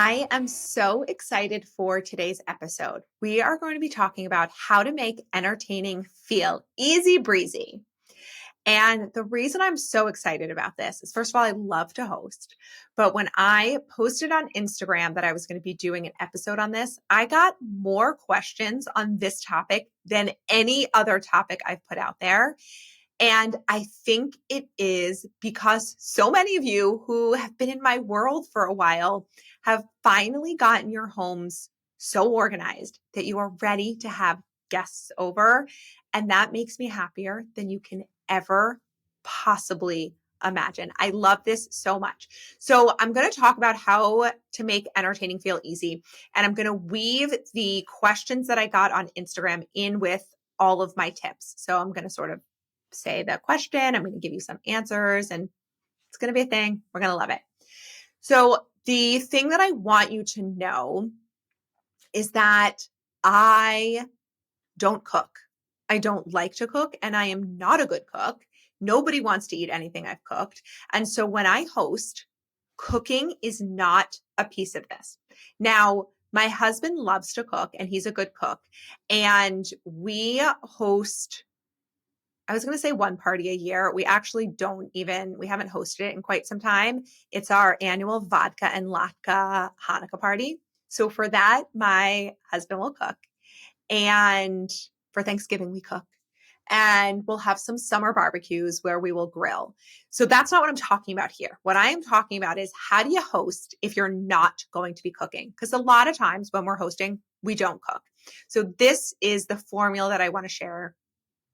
I am so excited for today's episode. We are going to be talking about how to make entertaining feel easy breezy. And the reason I'm so excited about this is, first of all, I love to host. But when I posted on Instagram that I was going to be doing an episode on this, I got more questions on this topic than any other topic I've put out there. And I think it is because so many of you who have been in my world for a while have finally gotten your homes so organized that you are ready to have guests over. And that makes me happier than you can ever possibly imagine. I love this so much. So I'm going to talk about how to make entertaining feel easy. And I'm going to weave the questions that I got on Instagram in with all of my tips. So I'm going to sort of say the question. I'm going to give you some answers and it's going to be a thing. We're going to love it. So the thing that I want you to know is that I don't cook. I don't like to cook and I am not a good cook. Nobody wants to eat anything I've cooked. And so when I host, cooking is not a piece of this. Now, my husband loves to cook and he's a good cook. And we host, I was going to say one party a year. We actually we haven't hosted it in quite some time. It's our annual vodka and latke Hanukkah party. So for that, my husband will cook. And for Thanksgiving, we cook. And we'll have some summer barbecues where we will grill. So that's not what I'm talking about here. What I am talking about is how do you host if you're not going to be cooking? Because a lot of times when we're hosting, we don't cook. So this is the formula that I want to share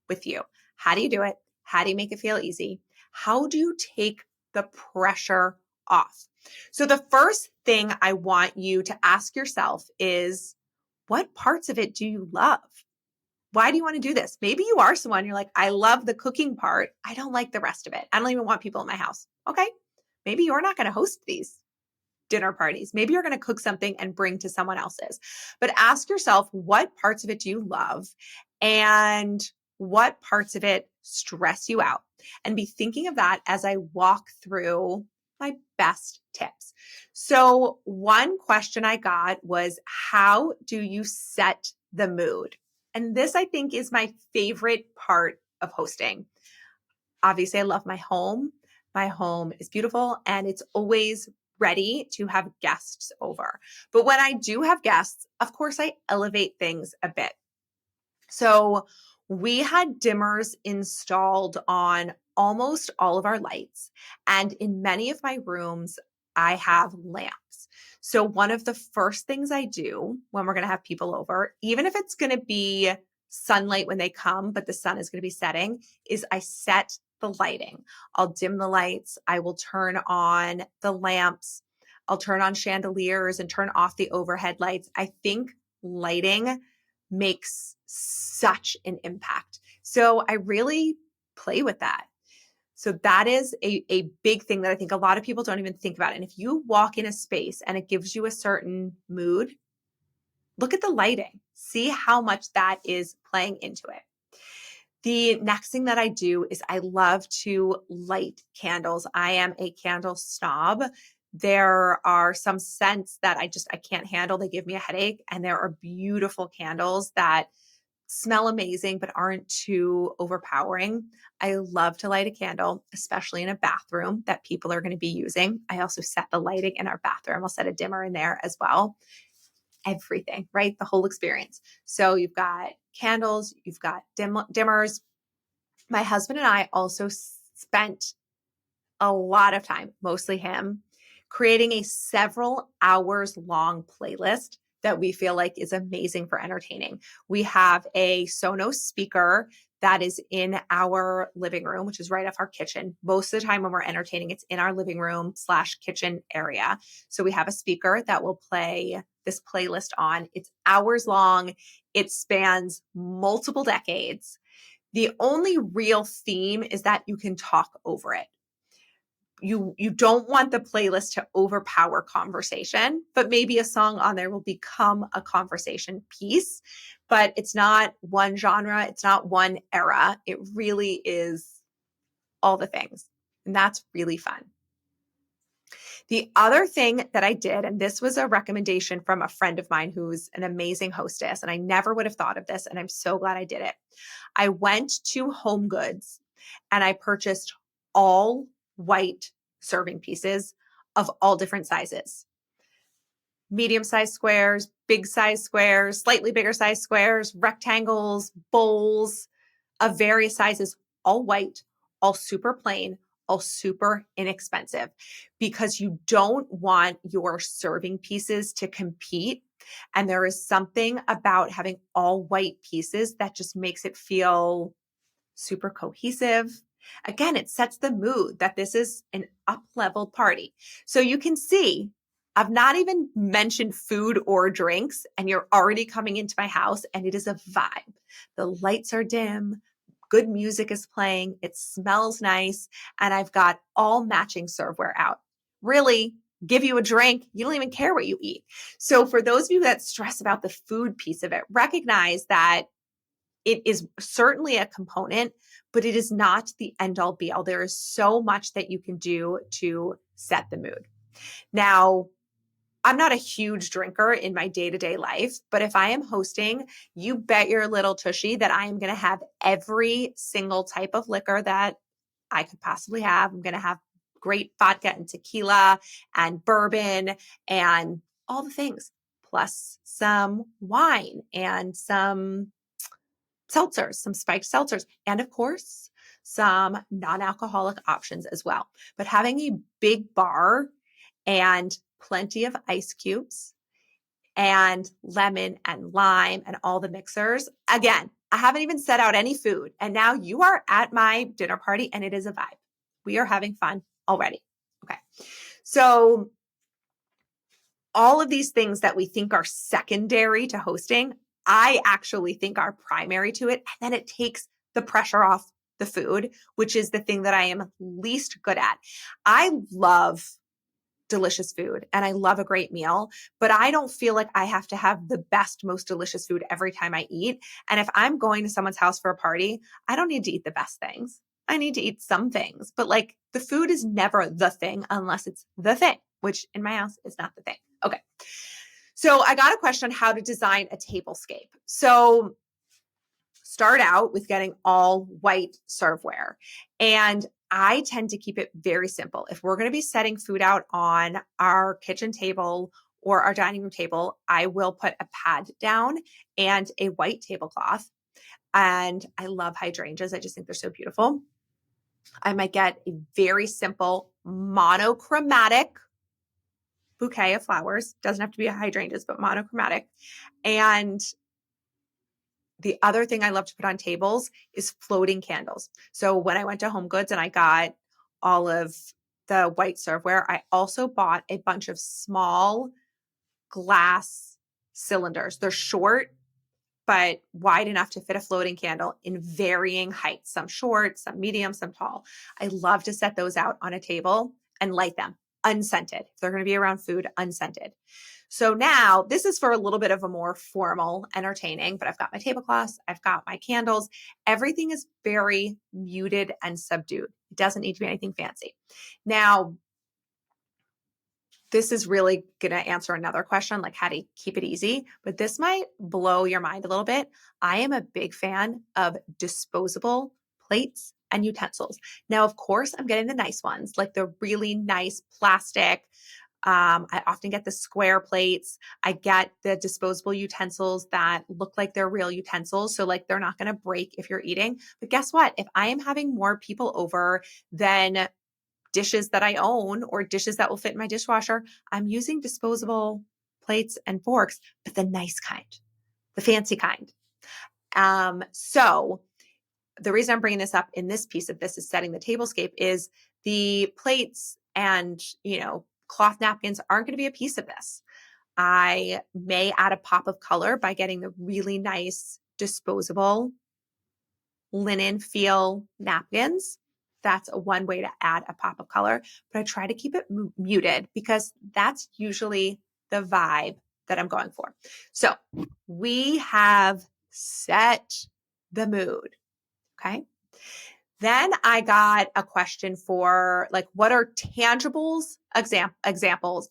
with you. How do you do it? How do you make it feel easy? How do you take the pressure off? So the first thing I want you to ask yourself is, what parts of it do you love? Why do you want to do this? Maybe you are someone, you're like, I love the cooking part. I don't like the rest of it. I don't even want people in my house. Okay. Maybe you're not going to host these dinner parties. Maybe you're going to cook something and bring to someone else's. But ask yourself, what parts of it do you love? And what parts of it stress you out? And be thinking of that as I walk through my best tips. So one question I got was, how do you set the mood? And this, I think, is my favorite part of hosting. Obviously, I love my home. My home is beautiful and it's always ready to have guests over. But when I do have guests, of course, I elevate things a bit. So we had dimmers installed on almost all of our lights. And in many of my rooms, I have lamps. So one of the first things I do when we're going to have people over, even if it's going to be sunlight when they come, but the sun is going to be setting, is I set the lighting. I'll dim the lights. I will turn on the lamps. I'll turn on chandeliers and turn off the overhead lights. I think lighting makes such an impact. So I really play with that. So that is a big thing that I think a lot of people don't even think about. And if you walk in a space and it gives you a certain mood, look at the lighting, see how much that is playing into it. The next thing that I do is I love to light candles. I am a candle snob. There are some scents that I can't handle. They give me a headache. And there are beautiful candles that smell amazing, but aren't too overpowering. I love to light a candle, especially in a bathroom that people are going to be using. I also set the lighting in our bathroom. I'll set a dimmer in there as well. Everything, right? The whole experience. So you've got candles, you've got dimmers. My husband and I also spent a lot of time, mostly him, creating a several hours long playlist that we feel like is amazing for entertaining. We have a Sonos speaker that is in our living room, which is right off our kitchen. Most of the time when we're entertaining, it's in our living room / kitchen area. So we have a speaker that will play this playlist on. It's hours long. It spans multiple decades. The only real theme is that you can talk over it. You don't want the playlist to overpower conversation, but maybe a song on there will become a conversation piece, but it's not one genre. It's not one era. It really is all the things. And that's really fun. The other thing that I did, and this was a recommendation from a friend of mine who's an amazing hostess, and I never would have thought of this, and I'm so glad I did it. I went to Home Goods and I purchased all white serving pieces of all different sizes. Medium-sized squares, big-sized squares, slightly bigger-sized squares, rectangles, bowls of various sizes, all white, all super plain, all super inexpensive, because you don't want your serving pieces to compete. And there is something about having all white pieces that just makes it feel super cohesive. Again, it sets the mood that this is an up-leveled party. So you can see I've not even mentioned food or drinks, and you're already coming into my house and it is a vibe. The lights are dim, good music is playing, it smells nice, and I've got all matching serveware out. Really, give you a drink, you don't even care what you eat. So for those of you that stress about the food piece of it, recognize that it is certainly a component, but it is not the end all be all. There is so much that you can do to set the mood. Now, I'm not a huge drinker in my day-to-day life, but if I am hosting, you bet your little tushy that I am going to have every single type of liquor that I could possibly have. I'm going to have great vodka and tequila and bourbon and all the things, plus some wine and some seltzers, some spiked seltzers, and of course, some non-alcoholic options as well. But having a big bar and plenty of ice cubes and lemon and lime and all the mixers. Again, I haven't even set out any food. And now you are at my dinner party and it is a vibe. We are having fun already. Okay. So all of these things that we think are secondary to hosting, I actually think are primary to it. And then it takes the pressure off the food, which is the thing that I am least good at. I love delicious food and I love a great meal, but I don't feel like I have to have the best, most delicious food every time I eat. And if I'm going to someone's house for a party, I don't need to eat the best things. I need to eat some things, but like the food is never the thing unless it's the thing, which in my house is not the thing. Okay. So I got a question on how to design a tablescape. So start out with getting all white serveware. And I tend to keep it very simple. If we're going to be setting food out on our kitchen table or our dining room table, I will put a pad down and a white tablecloth. And I love hydrangeas. I just think they're so beautiful. I might get a very simple monochromatic bouquet of flowers. Doesn't have to be a hydrangeas, but monochromatic. And the other thing I love to put on tables is floating candles. So when I went to Home Goods and I got all of the white serveware, I also bought a bunch of small glass cylinders. They're short, but wide enough to fit a floating candle in varying heights, some short, some medium, some tall. I love to set those out on a table and light them unscented. If they're going to be around food, unscented. So now this is for a little bit of a more formal entertaining, but I've got my tablecloths, I've got my candles. Everything is very muted and subdued. It doesn't need to be anything fancy. Now, this is really going to answer another question, like how to keep it easy, but this might blow your mind a little bit. I am a big fan of disposable plates and utensils. Now, of course, I'm getting the nice ones, like the really nice plastic. I often get the square plates. I get the disposable utensils that look like they're real utensils. So like they're not going to break if you're eating. But guess what? If I am having more people over than dishes that I own or dishes that will fit in my dishwasher, I'm using disposable plates and forks, but the nice kind, the fancy kind. So the reason I'm bringing this up in this piece of this is setting the tablescape is the plates and, cloth napkins aren't going to be a piece of this. I may add a pop of color by getting the really nice disposable linen feel napkins. That's one way to add a pop of color, but I try to keep it muted because that's usually the vibe that I'm going for. So we have set the mood. Okay. Then I got a question for like, what are tangible examples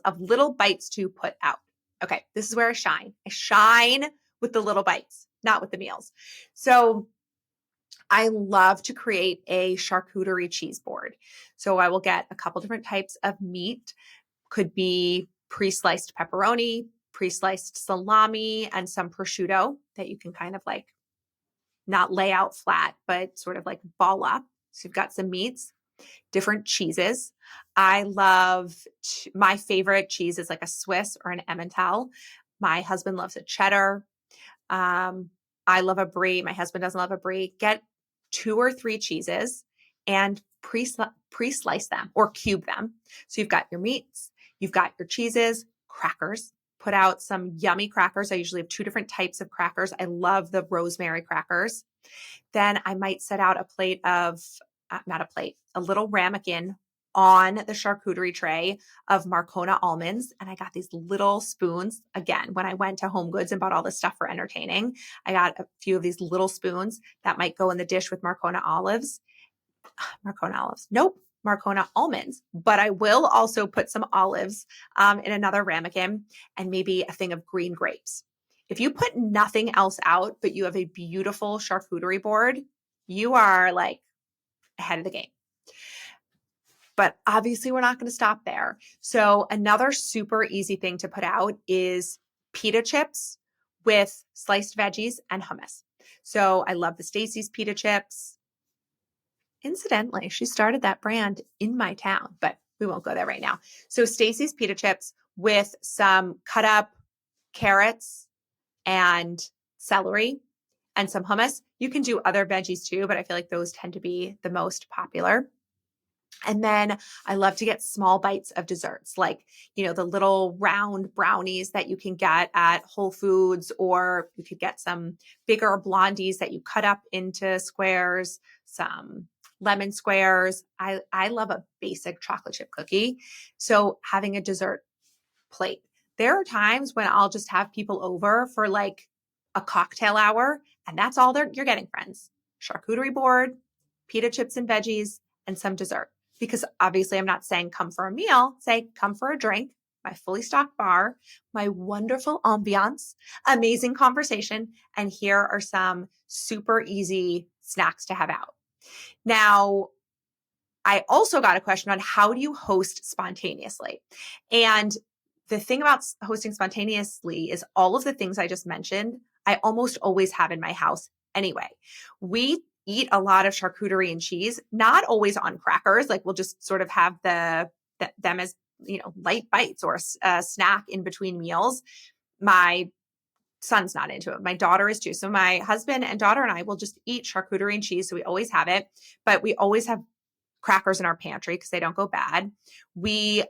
of little bites to put out? Okay, this is where I shine. I shine with the little bites, not with the meals. So I love to create a charcuterie cheese board. So I will get a couple different types of meat, could be pre-sliced pepperoni, pre-sliced salami, and some prosciutto that you can kind of like not lay out flat, but sort of like ball up. So you've got some meats, different cheeses. I love my favorite cheese is like a Swiss or an Emmental. My husband loves a cheddar. I love a brie. My husband doesn't love a brie. Get 2 or 3 cheeses and pre-slice them or cube them. So you've got your meats, you've got your cheeses, crackers. Put out some yummy crackers. I usually have 2 different types of crackers. I love the rosemary crackers. Then I might set out a plate of, a little ramekin on the charcuterie tray of Marcona almonds. And I got these little spoons. Again, when I went to Home Goods and bought all this stuff for entertaining, I got a few of these little spoons that might go in the dish with Marcona olives. Nope. Marcona almonds, but I will also put some olives in another ramekin and maybe a thing of green grapes. If you put nothing else out, but you have a beautiful charcuterie board, you are like ahead of the game. But obviously we're not going to stop there. So another super easy thing to put out is pita chips with sliced veggies and hummus. So I love the Stacy's pita chips. Incidentally, she started that brand in my town, but we won't go there right now. So Stacy's pita chips with some cut up carrots and celery and some hummus. You can do other veggies too, but I feel like those tend to be the most popular. And then I love to get small bites of desserts, like, the little round brownies that you can get at Whole Foods, or you could get some bigger blondies that you cut up into squares, some lemon squares. I love a basic chocolate chip cookie. So having a dessert plate. There are times when I'll just have people over for like a cocktail hour, and that's all you're getting, friends. Charcuterie board, pita chips and veggies, and some dessert. Because obviously I'm not saying come for a meal, say come for a drink, my fully stocked bar, my wonderful ambiance, amazing conversation, and here are some super easy snacks to have out. Now, I also got a question on how do you host spontaneously? And the thing about hosting spontaneously is all of the things I just mentioned, I almost always have in my house anyway. We eat a lot of charcuterie and cheese, not always on crackers. Like we'll just sort of have them as, light bites or a snack in between meals. My son's not into it. My daughter is too. So my husband and daughter and I will just eat charcuterie and cheese. So we always have it, but we always have crackers in our pantry because they don't go bad. We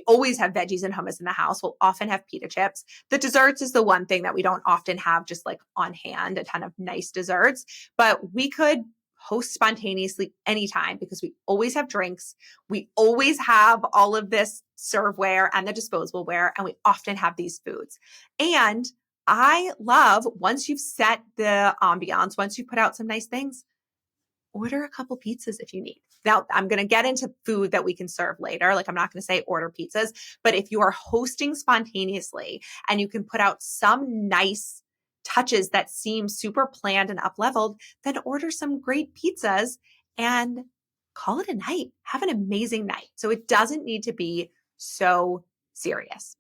always have veggies and hummus in the house. We'll often have pita chips. The desserts is the one thing that we don't often have just like on hand, a ton of nice desserts, but we could host spontaneously anytime because we always have drinks. We always have all of this serveware and the disposable ware, and we often have these foods. And I love, once you've set the ambiance, once you put out some nice things, order a couple pizzas if you need. Now, I'm going to get into food that we can serve later. Like I'm not going to say order pizzas, but if you are hosting spontaneously and you can put out some nice touches that seem super planned and up-leveled, then order some great pizzas and call it a night. Have an amazing night. So it doesn't need to be so serious.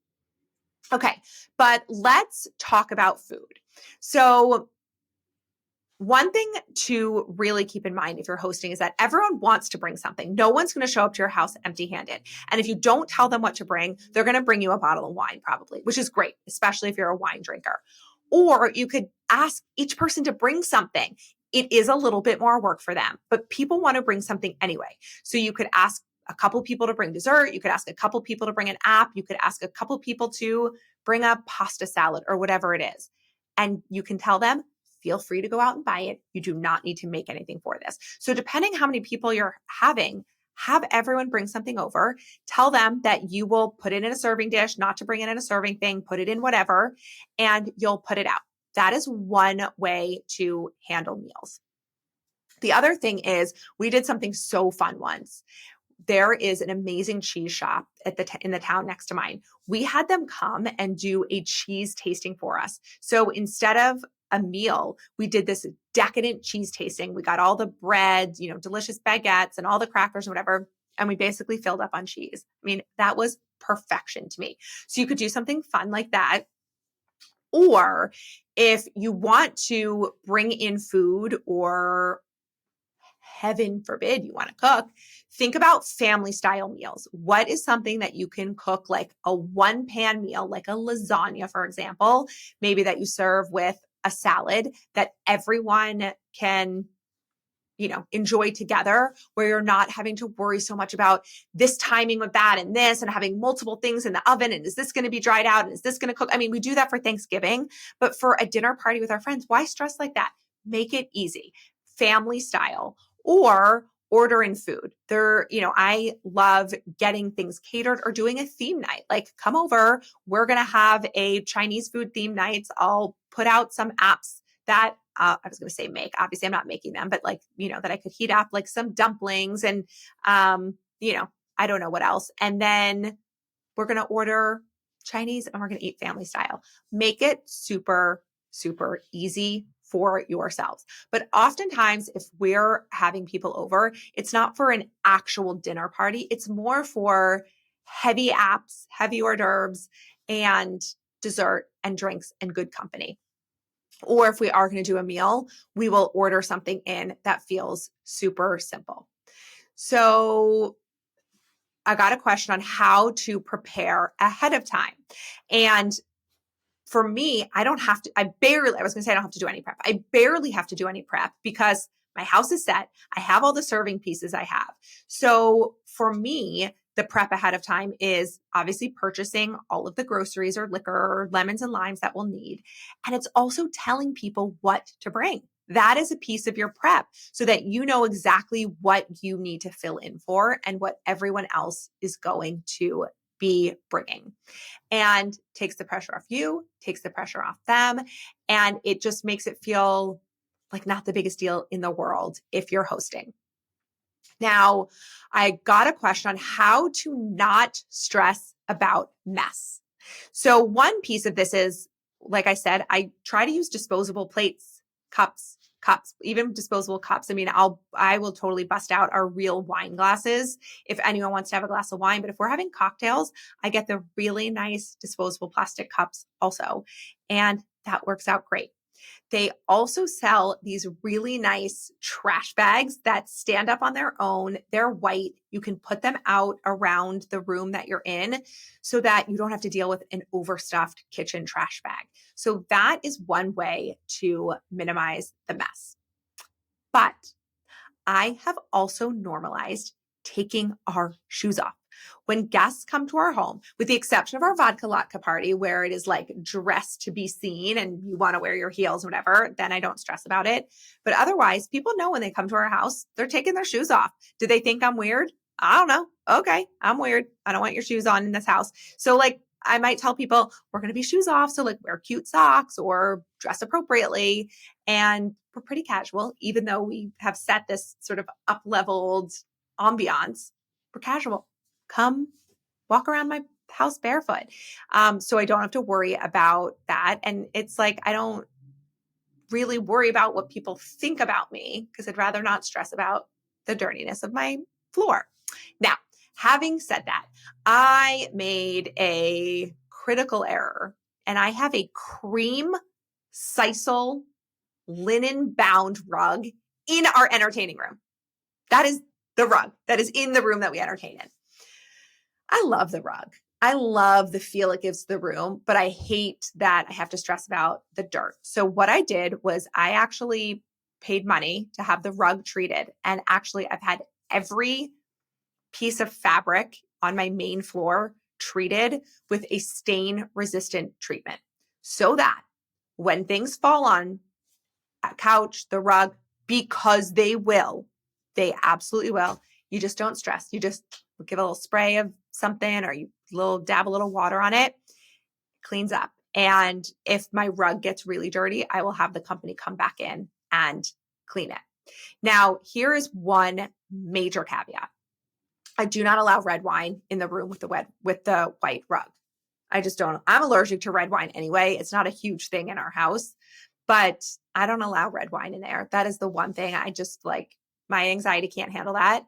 Okay, but let's talk about food. So one thing to really keep in mind if you're hosting is that everyone wants to bring something. No one's going to show up to your house empty-handed. And if you don't tell them what to bring, they're going to bring you a bottle of wine probably, which is great, especially if you're a wine drinker. Or you could ask each person to bring something. It is a little bit more work for them, but people want to bring something anyway. So you could ask a couple people to bring dessert. You could ask a couple people to bring an app. You could ask a couple people to bring a pasta salad or whatever it is. And you can tell them, feel free to go out and buy it. You do not need to make anything for this. So depending how many people you're having, have everyone bring something over. Tell them that you will put it in a serving dish, not to bring it in a serving thing, put it in whatever, and you'll put it out. That is one way to handle meals. The other thing is we did something so fun once. There is an amazing cheese shop in the town next to mine. We had them come and do a cheese tasting for us. So instead of a meal, we did this decadent cheese tasting. We got all the bread, delicious baguettes and all the crackers and whatever. And we basically filled up on cheese. I mean, that was perfection to me. So you could do something fun like that. Or if you want to bring in food, or heaven forbid you want to cook, think about family style meals. What is something that you can cook, like a one pan meal, like a lasagna, for example, maybe that you serve with a salad that everyone can enjoy together, where you're not having to worry so much about this timing with that and this and having multiple things in the oven. And is this going to be dried out? And is this going to cook? I mean, we do that for Thanksgiving, but for a dinner party with our friends, why stress like that? Make it easy, family style, or order in food. I love getting things catered or doing a theme night. Like, come over, we're going to have a Chinese food theme night. I'll put out some apps that I was going to say make, obviously I'm not making them, but that I could heat up like some dumplings and, I don't know what else. And then we're going to order Chinese and we're going to eat family style. Make it super, super easy for yourselves. But oftentimes if we're having people over, it's not for an actual dinner party. It's more for heavy apps, heavy hors d'oeuvres, and dessert and drinks and good company. Or if we are going to do a meal, we will order something in that feels super simple. So I got a question on how to prepare ahead of time. And for me, I don't have to do any prep. I barely have to do any prep because my house is set. I have all the serving pieces I have. So for me, the prep ahead of time is obviously purchasing all of the groceries or liquor or lemons and limes that we'll need. And it's also telling people what to bring. That is a piece of your prep so that you know exactly what you need to fill in for and what everyone else is going to be bringing. And takes the pressure off you, takes the pressure off them. And it just makes it feel like not the biggest deal in the world if you're hosting. Now, I got a question on how to not stress about mess. So one piece of this is, like I said, I try to use disposable plates, cups, even disposable cups. I mean, I will totally bust out our real wine glasses if anyone wants to have a glass of wine. But if we're having cocktails, I get the really nice disposable plastic cups also. And that works out great. They also sell these really nice trash bags that stand up on their own. They're white. You can put them out around the room that you're in so that you don't have to deal with an overstuffed kitchen trash bag. So that is one way to minimize the mess. But I have also normalized taking our shoes off. When guests come to our home, with the exception of our vodka latke party where it is like dressed to be seen and you want to wear your heels or whatever, then I don't stress about it. But otherwise, people know when they come to our house, they're taking their shoes off. Do they think I'm weird? I don't know. Okay, I'm weird. I don't want your shoes on in this house. So I might tell people we're going to be shoes off. So wear cute socks or dress appropriately. And we're pretty casual, even though we have set this sort of up-leveled ambiance. We're casual. Come walk around my house barefoot. So I don't have to worry about that. And it's like, I don't really worry about what people think about me because I'd rather not stress about the dirtiness of my floor. Now, having said that, I made a critical error and I have a cream sisal linen bound rug in our entertaining room. That is the rug that is in the room that we entertain in. I love the rug. I love the feel it gives to the room, but I hate that I have to stress about the dirt. So what I did was I actually paid money to have the rug treated. And actually I've had every piece of fabric on my main floor treated with a stain resistant treatment so that when things fall on a couch, the rug, because they absolutely will. You just don't stress. You just give a little spray of something or you dab a little water on it, cleans up. And if my rug gets really dirty, I will have the company come back in and clean it. Now, here is one major caveat. I do not allow red wine in the room with the white rug. I just don't. I'm allergic to red wine anyway. It's not a huge thing in our house, but I don't allow red wine in there. That is the one thing I just like, my anxiety can't handle that.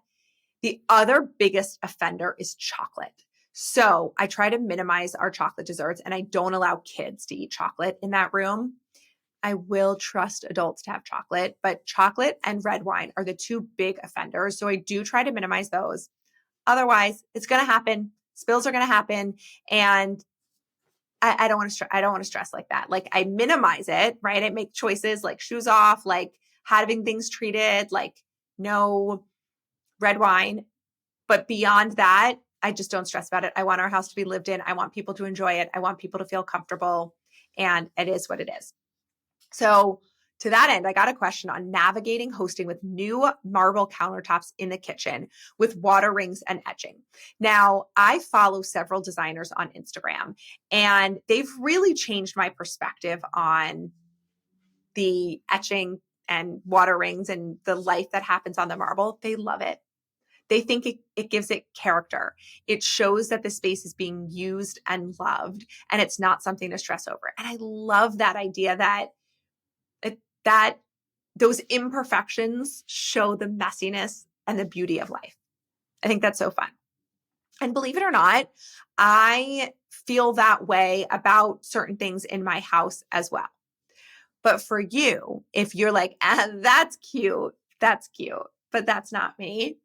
The other biggest offender is chocolate. So I try to minimize our chocolate desserts, and I don't allow kids to eat chocolate in that room. I will trust adults to have chocolate, but chocolate and red wine are the two big offenders. So I do try to minimize those. Otherwise, it's going to happen. Spills are going to happen. And I don't want to I don't want to stress like that. Like, I minimize it, right? I make choices like shoes off, like having things treated, like no red wine. But beyond that, I just don't stress about it. I want our house to be lived in. I want people to enjoy it. I want people to feel comfortable. And it is what it is. So to that end, I got a question on navigating hosting with new marble countertops in the kitchen with water rings and etching. Now, I follow several designers on Instagram, and they've really changed my perspective on the etching and water rings and the life that happens on the marble. They love it. They think it gives it character. It shows that the space is being used and loved, and it's not something to stress over. And I love that idea that those imperfections show the messiness and the beauty of life. I think that's so fun. And believe it or not, I feel that way about certain things in my house as well. But for you, if you're like, that's cute, but that's not me,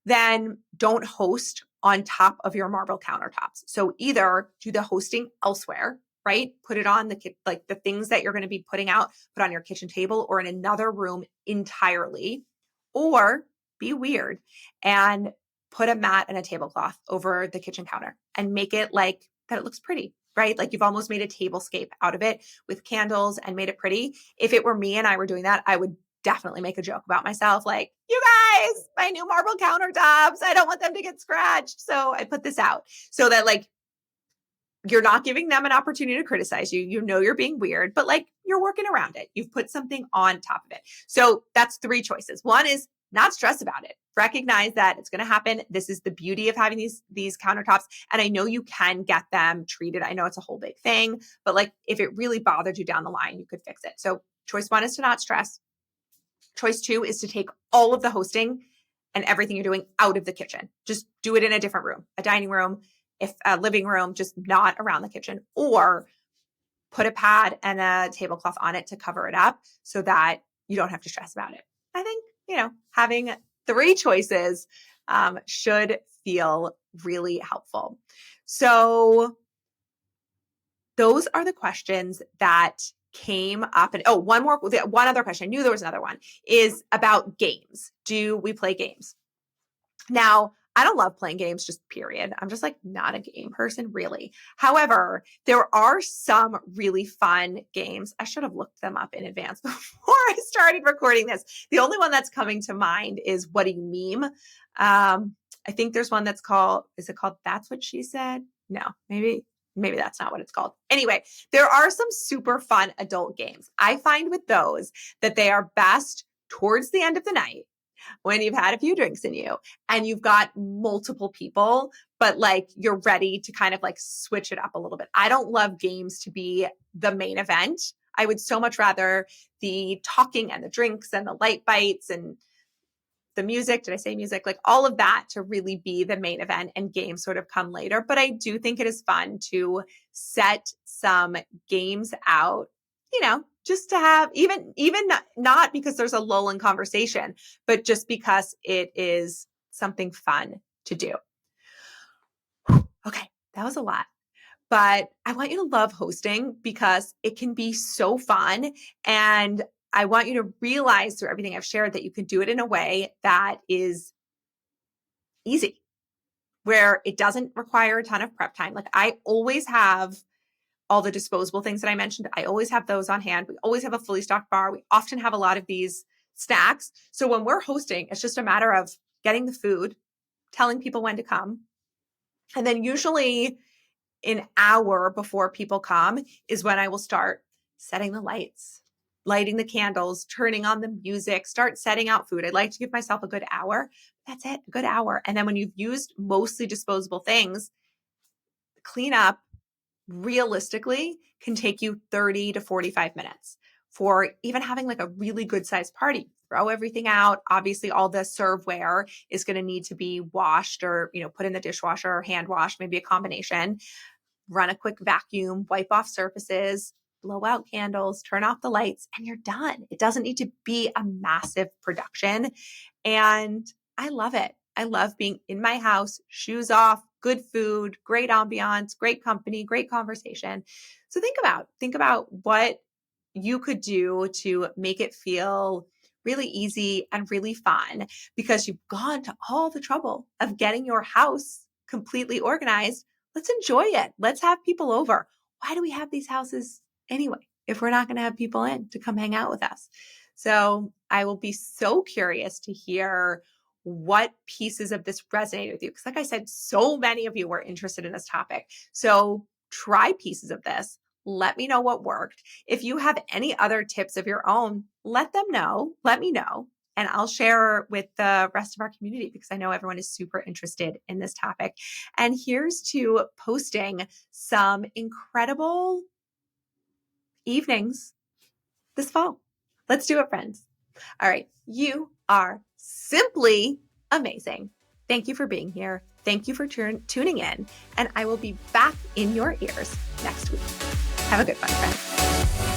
then don't host on top of your marble countertops. So either do the hosting elsewhere, right? Put it on the things that you're going to be putting out, put on your kitchen table or in another room entirely, or be weird and put a mat and a tablecloth over the kitchen counter and make it like that it looks pretty, right? Like you've almost made a tablescape out of it with candles and made it pretty. If it were me and I were doing that, I would definitely make a joke about myself. Like, you guys, my new marble countertops, I don't want them to get scratched. So I put this out so that like, you're not giving them an opportunity to criticize you. You know, you're being weird, but like you're working around it. You've put something on top of it. So that's three choices. One is not stress about it. Recognize that it's going to happen. This is the beauty of having these countertops. And I know you can get them treated. I know it's a whole big thing, but like if it really bothered you down the line, you could fix it. So choice one is to not stress. Choice two is to take all of the hosting and everything you're doing out of the kitchen. Just do it in a different room, a dining room, if a living room, just not around the kitchen, or put a pad and a tablecloth on it to cover it up so that you don't have to stress about it. I think, having three choices should feel really helpful. So those are the questions that came up. And one other question. I knew there was another one, is about games. Do we play games? Now, I don't love playing games, just period. I'm just like not a game person, really. However, there are some really fun games. I should have looked them up in advance before I started recording this. The only one that's coming to mind is What Do You Meme? I think there's one that's called, is it called That's What She Said? No, maybe that's not what it's called. Anyway, there are some super fun adult games. I find with those that they are best towards the end of the night, when you've had a few drinks in you and you've got multiple people, but like you're ready to kind of like switch it up a little bit. I don't love games to be the main event. I would so much rather the talking and the drinks and the light bites and the music. Did I say music? Like all of that to really be the main event, and games sort of come later. But I do think it is fun to set some games out, just to have even not because there's a lull in conversation, but just because it is something fun to do. Okay, that was a lot. But I want you to love hosting because it can be so fun. And I want you to realize through everything I've shared that you can do it in a way that is easy, where it doesn't require a ton of prep time. Like I always have all the disposable things that I mentioned. I always have those on hand. We always have a fully stocked bar. We often have a lot of these snacks. So when we're hosting, it's just a matter of getting the food, telling people when to come. And then usually an hour before people come is when I will start setting the lights, lighting the candles, turning on the music, start setting out food. I'd like to give myself a good hour. That's it, a good hour. And then when you've used mostly disposable things, clean up realistically can take you 30 to 45 minutes. For even having like a really good sized party, throw everything out. Obviously, all the serveware is going to need to be washed or, put in the dishwasher or hand washed, maybe a combination. Run a quick vacuum, wipe off surfaces, blow out candles, turn off the lights, and you're done. It doesn't need to be a massive production. And I love it. I love being in my house, shoes off, good food, great ambiance, great company, great conversation. So think about what you could do to make it feel really easy and really fun, because you've gone to all the trouble of getting your house completely organized. Let's enjoy it. Let's have people over. Why do we have these houses anyway, if we're not going to have people in to come hang out with us? So I will be so curious to hear what pieces of this resonated with you. Because like I said, so many of you were interested in this topic. So try pieces of this. Let me know what worked. If you have any other tips of your own, let them know. Let me know. And I'll share with the rest of our community, because I know everyone is super interested in this topic. And here's to posting some incredible evenings this fall. Let's do it, friends. All right. You are simply amazing. Thank you for being here. Thank you for tuning in. And I will be back in your ears next week. Have a good one, friends.